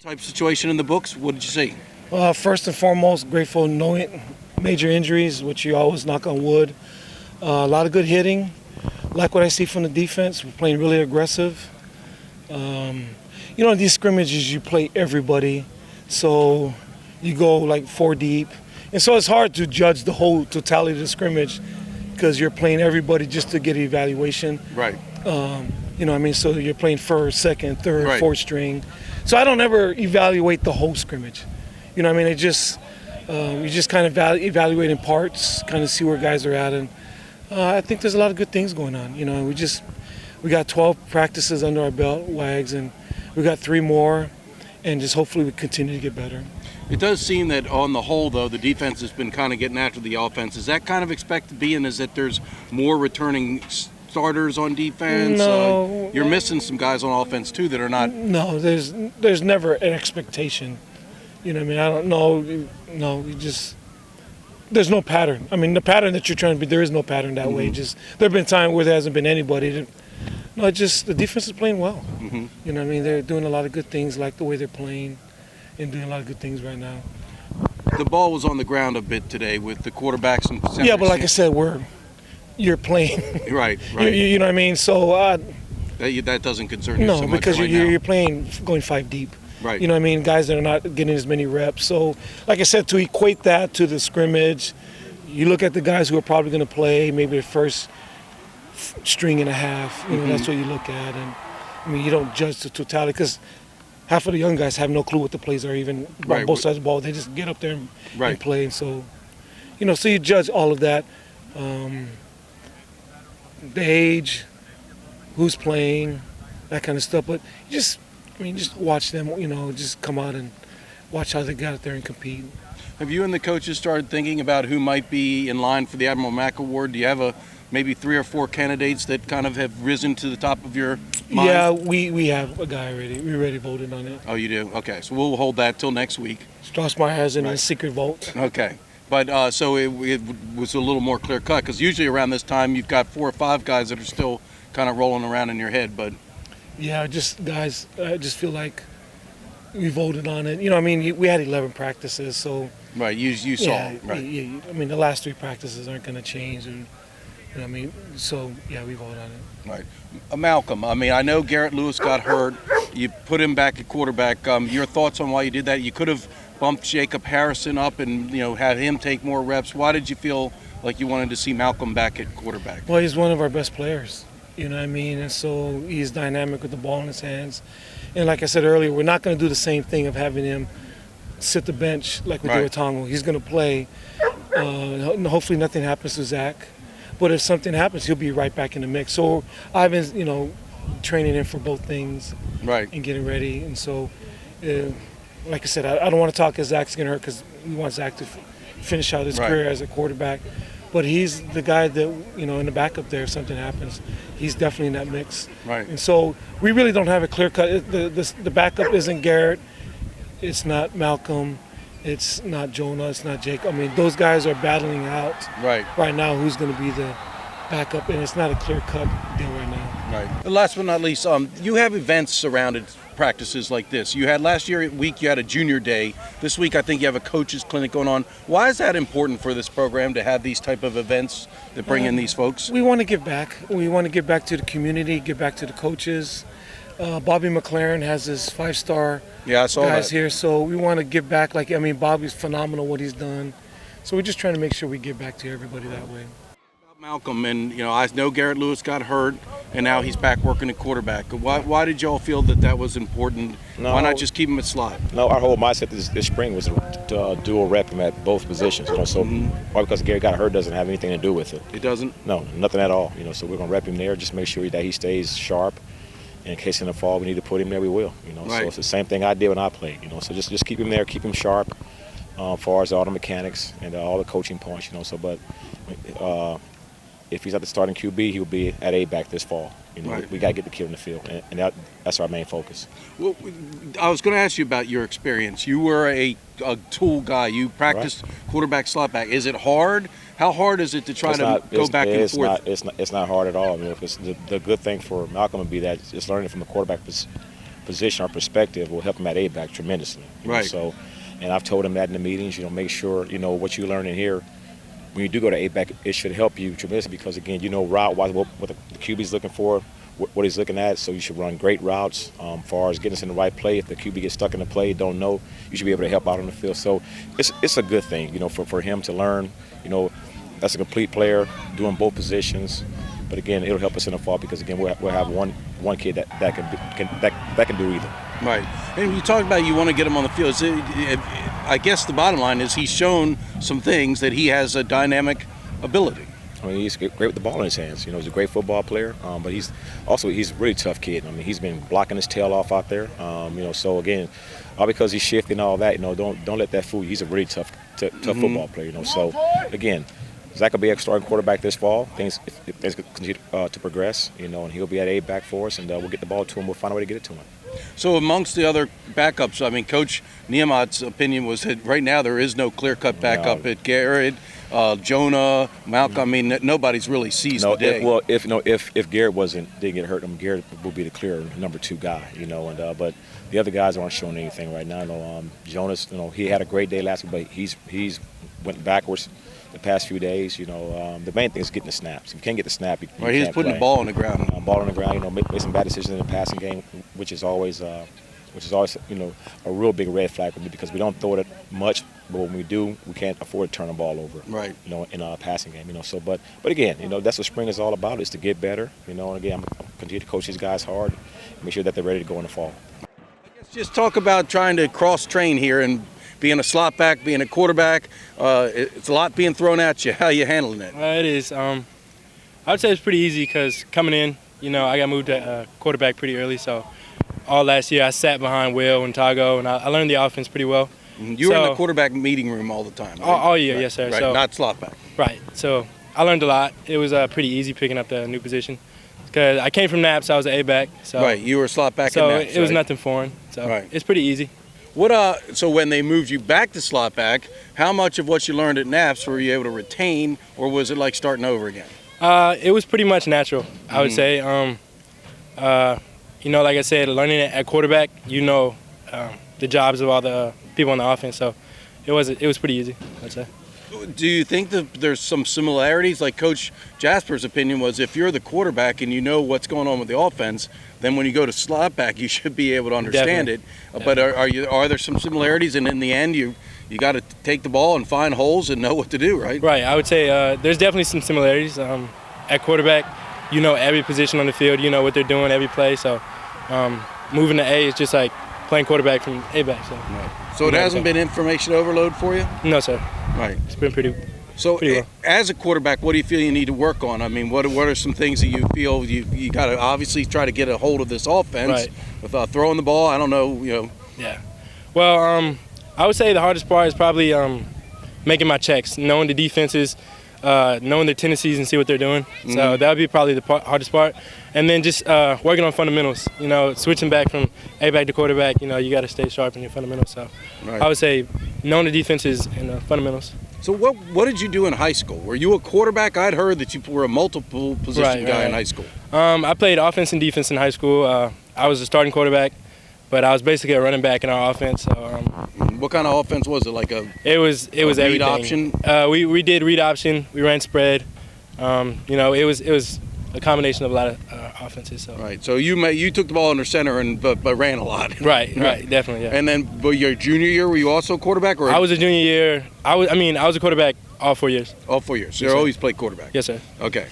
Type situation in the books. What did you see? First and foremost, grateful knowing major injuries, which you always knock on wood. A lot of good hitting. Like what I see from the defense. We're playing really aggressive. In these scrimmages, you play everybody. So you go like 4 deep. And so it's hard to judge the whole totality of the scrimmage because you're playing everybody just to get an evaluation. Right. So you're playing first, second, third, Right. fourth string. So I don't ever evaluate the whole scrimmage. It just you just kind of evaluate in parts, kind of see where guys are at, and I think there's a lot of good things going on. We got 12 practices under our belt, WAGs, and we got 3 more, and just hopefully we continue to get better. It does seem that on the whole, though, the defense has been kind of getting after the offense. Is that kind of expected to be, and is that there's more returning starters on defense? No. You're missing some guys on offense, too, that are not. No, there's never an expectation. I don't know. No, there's no pattern. The pattern that you're trying to be, there is no pattern that way. Just there have been times where there hasn't been anybody. The defense is playing well. Mm-hmm. They're doing a lot of good things, like the way they're playing, and doing a lot of good things right now. The ball was on the ground a bit today with the quarterbacks and centers. Yeah, but like I said, you're playing. Right. You know what I mean? So that doesn't concern you no, so much because right now. you're playing going 5 deep. Right. Guys that are not getting as many reps. So, like I said, to equate that to the scrimmage, you look at the guys who are probably going to play maybe the first string and a half. That's what you look at. And, you don't judge the totality because half of the young guys have no clue what the plays are even on both sides of the ball. They just get up there and play. And so, so you judge all of that. The age, who's playing, that kind of stuff. But just watch them, just come out and watch how they get out there and compete. Have you and the coaches started thinking about who might be in line for the Admiral Mack Award? Do you have maybe 3 or 4 candidates that kind of have risen to the top of your mind? Yeah, we have a guy already. We already voted on it. Oh, you do? Okay, so we'll hold that till next week. Strassmeyer has it in a secret vote. Okay. But so it was a little more clear-cut because usually around this time you've got 4 or 5 guys that are still kind of rolling around in your head, but... Yeah, guys, I just feel like we voted on it. We had 11 practices, so... Right, you saw, right. Yeah, the last 3 practices aren't going to change, and so, yeah, we voted on it. Right. Malcolm, I know Garrett Lewis got hurt. You put him back at quarterback. Your thoughts on why you did that? You could have bumped Jacob Harrison up and, had him take more reps. Why did you feel like you wanted to see Malcolm back at quarterback? Well, he's one of our best players. And so he's dynamic with the ball in his hands. And like I said earlier, we're not going to do the same thing of having him sit the bench like we did with Tongo. He's going to play. Hopefully nothing happens to Zach. But if something happens, he'll be right back in the mix. So I've been, training him for both things. Right. And getting ready. And so, like I said, I don't want to talk as Zach's getting hurt because we want Zach to finish out his career as a quarterback. But he's the guy that, in the backup there, if something happens, he's definitely in that mix. Right. And so we really don't have a clear cut. The backup isn't Garrett. It's not Malcolm. It's not Jonah. It's not Jake. Those guys are battling out right now who's going to be the backup, and it's not a clear cut deal right now. Right. And last but not least, you have events surrounded practices like this. You had last week you had a junior day. This week I think you have a coaches clinic going on. Why is that important for this program to have these type of events that bring in these folks? We want to give back. We want to give back to the community, give back to the coaches. Bobby McLaren has his 5-star guys here, so we want to give back. Bobby's phenomenal what he's done. So we're just trying to make sure we give back to everybody that way. Malcolm, and I know Garrett Lewis got hurt, and now he's back working at quarterback. Why did y'all feel that was important? No, why not just keep him at slot? No, our whole mindset this spring was to dual rep him at both positions. So why because Garrett got hurt doesn't have anything to do with it. It doesn't? No, nothing at all. So we're gonna rep him there, just make sure that he stays sharp. And in case in the fall we need to put him there, we will. So it's the same thing I did when I played. So just keep him there, keep him sharp, as far as all the mechanics and all the coaching points. But if he's at the starting QB, he'll be at A-back this fall. We got to get the kid in the field, and that's our main focus. Well, I was going to ask you about your experience. You were a tool guy. You practiced quarterback, slot back. Is it hard? How hard is it to try to go back and forth? It's not hard at all. Because the good thing for Malcolm would be that just learning from the quarterback position or perspective will help him at A-back tremendously. You know, Right. so, and I've told him that in the meetings, make sure, what you learn in here, when you do go to A-back, it should help you tremendously because, again, route-wise what the QB's looking for, what he's looking at, so you should run great routes as far as getting us in the right play. If the QB gets stuck in the play, don't know, you should be able to help out on the field. So it's a good thing, for him to learn, that's a complete player doing both positions. But again, it'll help us in the fall because again we'll have one kid that can do either. Right. And you talked about you want to get him on the field. I guess the bottom line is he's shown some things that he has a dynamic ability. I mean, he's great with the ball in his hands. He's a great football player, but he's a really tough kid. I mean, he's been blocking his tail off out there. So again, all because he's shifty and all that, don't let that fool you. He's a really tough football player. So again, Zach will be a starting quarterback this fall. Things continue to progress, and he'll be at A-back for us, and we'll get the ball to him. We'll find a way to get it to him. So amongst the other backups, I mean, Coach Niumatalolo's opinion was that right now there is no clear-cut backup at Garrett, Jonah, Malcolm. I mean, nobody's really seized the day. If Garrett didn't get hurt, Garrett will be the clear number 2 guy, but the other guys aren't showing anything right now. Jonas, he had a great day last week, but he's went backwards the past few days. The main thing is getting the snaps. If you can't get the snap, you he's can't putting play. the ball on the ground. Ball on the ground. Made some bad decisions in the passing game, which is always a real big red flag for me because we don't throw it much, but when we do, we can't afford to turn the ball over. Right. In a passing game. But again, that's what spring is all about, is to get better. And again, I'm continue to coach these guys hard, and make sure that they're ready to go in the fall. Let's just talk about trying to cross-train here and being a slot back, being a quarterback. It's a lot being thrown at you. How are you handling it? It is. I would say it's pretty easy because coming in, I got moved to quarterback pretty early. So all last year I sat behind Will and Tago, and I learned the offense pretty well. You were in the quarterback meeting room all the time, right? All year, right. Yes, sir. Right. So, Not slot back. Right. So I learned a lot. It was pretty easy picking up the new position because I came from Naps. I was an A-back. So, right. You were a slot back so in Naps. it was right? nothing foreign. So right. It's pretty easy. So when they moved you back to slot back, how much of what you learned at Naps were you able to retain, or was it like starting over again? It was pretty much natural, I would say. Like I said, learning it at quarterback, the jobs of all the people on the offense. So it was pretty easy, I'd say. Do you think that there's some similarities? Like Coach Jasper's opinion was, if you're the quarterback and you know what's going on with the offense, then when you go to slot back, you should be able to understand it. But are there some similarities? And in the end, you got to take the ball and find holes and know what to do, right? Right. I would say there's definitely some similarities. At quarterback, every position on the field, what they're doing every play. So moving to A is just like playing quarterback from A-back. So, right. So it hasn't been information overload for you? No, sir. Right. It's been pretty well. As a quarterback, what do you feel you need to work on? I mean, what are some things that you feel you got to obviously try to get a hold of this offense right. Without throwing the ball? I don't know, Yeah. Well, I would say the hardest part is probably making my checks, knowing the defenses, knowing their tendencies and see what they're doing. Mm-hmm. So that would be probably the hardest part. And then just working on fundamentals, switching back from A-back to quarterback, you got to stay sharp in your fundamentals. So right. I would say knowing the defenses and fundamentals. So what did you do in high school? Were you a quarterback? I'd heard that you were a multiple position guy in high school. I played offense and defense in high school. I was a starting quarterback, but I was basically a running back in our offense. So, what kind of offense was it? Like it was everything. Read option? We did read option. We ran spread. It was a combination of a lot of offenses. So. Right. So you took the ball under center but ran a lot. Right. Definitely. Yeah. And then, but your junior year, were you also a quarterback? Or I was a junior year. I was a quarterback all 4 years. All 4 years. So yes, you always played quarterback. Yes, sir. Okay.